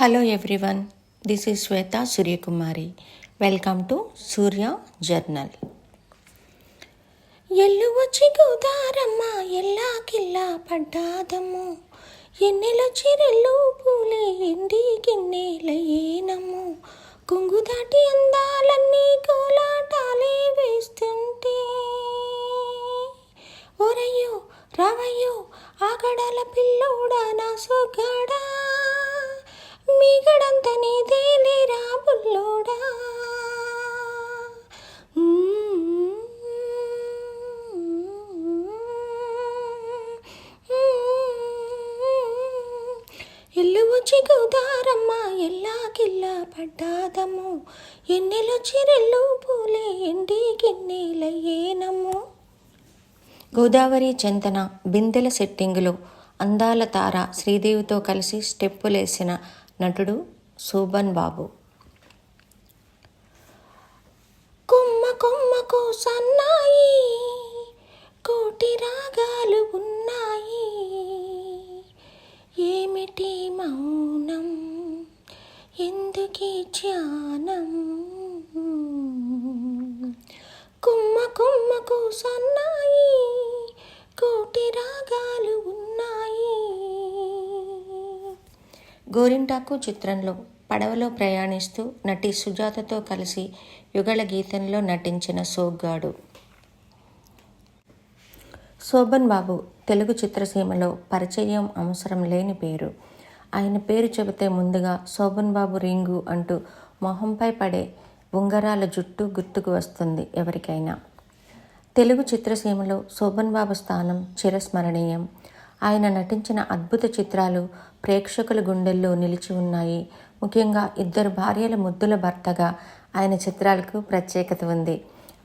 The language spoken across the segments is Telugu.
Hello everyone, this is Shweta Suryakumari. Welcome to Surya Journal. ఎల్లు వచ్చి గోదారమ్మ ఎల్లా కిల్లా పడ్డాదమ్ము ఎన్నెల చిరెల్లు పూలే ఎండి గిన్నెలయేనమ్ము కొంగు దాటి అందాలన్నీ కోలాటాలే వేస్తుంటే ఓరయ్యో రావయ్యో ఆగడాల పిల్లోడా నా సొగ్గాడా మీగడంత నీదేలేరా బుల్లోడా ఎల్లు వచ్చి గోదారమ్మ ఎల్లా గిల్లా పడ్డాదమ్ము ఎన్నెల చిరెల్లు పూలే ఎండి గిన్నెలయేనమ్ము. గోదావరి చెంతన బిందెల సెట్టింగులో అందాల తార శ్రీదేవితో కలిసి స్టెప్పులేసిన నటుడు శోభన్ బాబు. కొమ్మ కొమ్మకు సన్నాయి కోటి రాగాలు ఉన్నాయి ఏమిటి మౌనం ఎందుకీ ధ్యానం కొమ్మ కొమ్మకు సన్నాయి కోటి రాగాలు ఉన్నాయి. గోరింటాకు చిత్రంలో పడవలో ప్రయాణిస్తూ నటి సుజాతతో కలిసి యుగళ గీతంలో నటించిన సోగ్గాడు. శోభన్ బాబు తెలుగు చిత్రసీమలో పరిచయం అవసరం లేని పేరు. ఆయన పేరు చెబితే ముందుగా శోభన్ బాబు రింగు అంటూ మొహంపై పడే ఉంగరాల జుట్టు గుర్తుకు వస్తుంది ఎవరికైనా. తెలుగు చిత్రసీమలో శోభన్ బాబు స్థానం చిరస్మరణీయం. ఆయన నటించిన అద్భుత చిత్రాలు ప్రేక్షకుల గుండెల్లో నిలిచి ఉన్నాయి. ముఖ్యంగా ఇద్దరు భార్యల ముద్దుల భర్తగా ఆయన చిత్రాలకు ప్రత్యేకత ఉంది.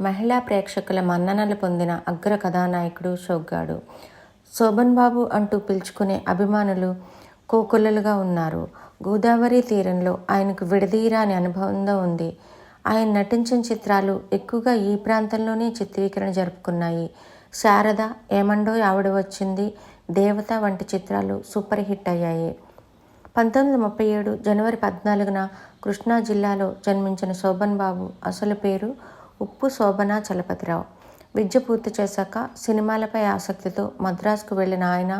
మహిళా ప్రేక్షకుల మన్ననలు పొందిన అగ్ర కథానాయకుడు సోగ్గాడు. శోభన్ బాబు అంటూ పిలుచుకునే అభిమానులు కోకొల్లలుగా ఉన్నారు. గోదావరి తీరంలో ఆయనకు విడదీరాని అనుబంధం ఉంది. ఆయన నటించిన చిత్రాలు ఎక్కువగా ఈ ప్రాంతంలోనే చిత్రీకరణ జరుపుకున్నాయి. శారద, ఏమండో ఆవిడ వచ్చింది, దేవత వంటి చిత్రాలు సూపర్ హిట్ అయ్యాయి. 1937 జనవరి 14న కృష్ణా జిల్లాలో జన్మించిన శోభన్ బాబు అసలు పేరు ఉప్పు శోభన చలపతిరావు. విద్య పూర్తి చేశాక సినిమాలపై ఆసక్తితో మద్రాసుకు వెళ్ళిన ఆయన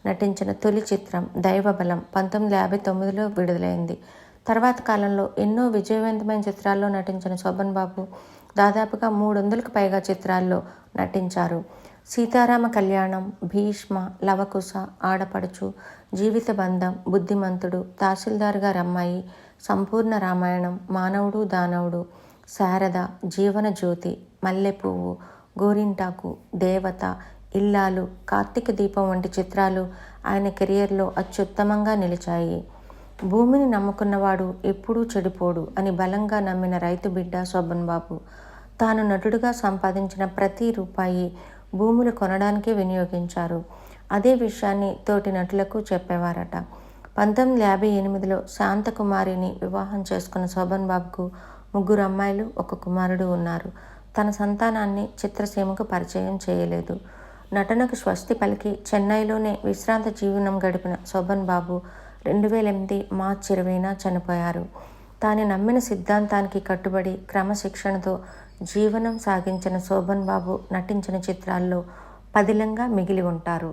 నటించిన తొలి చిత్రం దైవబలం 1959లో విడుదలైంది. తర్వాత కాలంలో ఎన్నో విజయవంతమైన చిత్రాల్లో నటించిన శోభన్ బాబు దాదాపుగా 300కు పైగా చిత్రాల్లో నటించారు. సీతారామ కళ్యాణం, భీష్మ, లవకుశ, ఆడపడుచు, జీవిత బంధం, బుద్ధిమంతుడు, తహసీల్దార్ గారి అమ్మాయి, సంపూర్ణ రామాయణం, మానవుడు దానవుడు, శారద, జీవన జ్యోతి, మల్లెపువ్వు, గోరింటాకు, దేవత, ఇల్లాలు, కార్తీక దీపం వంటి చిత్రాలు ఆయన కెరియర్లో అత్యుత్తమంగా నిలిచాయి. భూమిని నమ్ముకున్నవాడు ఎప్పుడూ చెడిపోడు అని బలంగా నమ్మిన రైతు బిడ్డ శోభన్ బాబు. తాను నటుడుగా సంపాదించిన ప్రతి రూపాయి భూములు కొనడానికే వినియోగించారు. అదే విషయాన్ని తోటి నటులకు చెప్పేవారట. 1958లో శాంతకుమారిని వివాహం చేసుకున్న శోభన్ బాబుకు 3 అమ్మాయిలు, 1 కుమారుడు ఉన్నారు. తన సంతానాన్ని చిత్రసీమకు పరిచయం చేయలేదు. నటనకు స్వస్తి పలికి చెన్నైలోనే విశ్రాంత జీవనం గడిపిన శోభన్ బాబు 2008 మార్చి 20న చనిపోయారు. తాను నమ్మిన సిద్ధాంతానికి కట్టుబడి క్రమశిక్షణతో జీవనం సాగించిన శోభన్ బాబు నటించిన చిత్రాల్లో పదిలంగా మిగిలి ఉంటారు.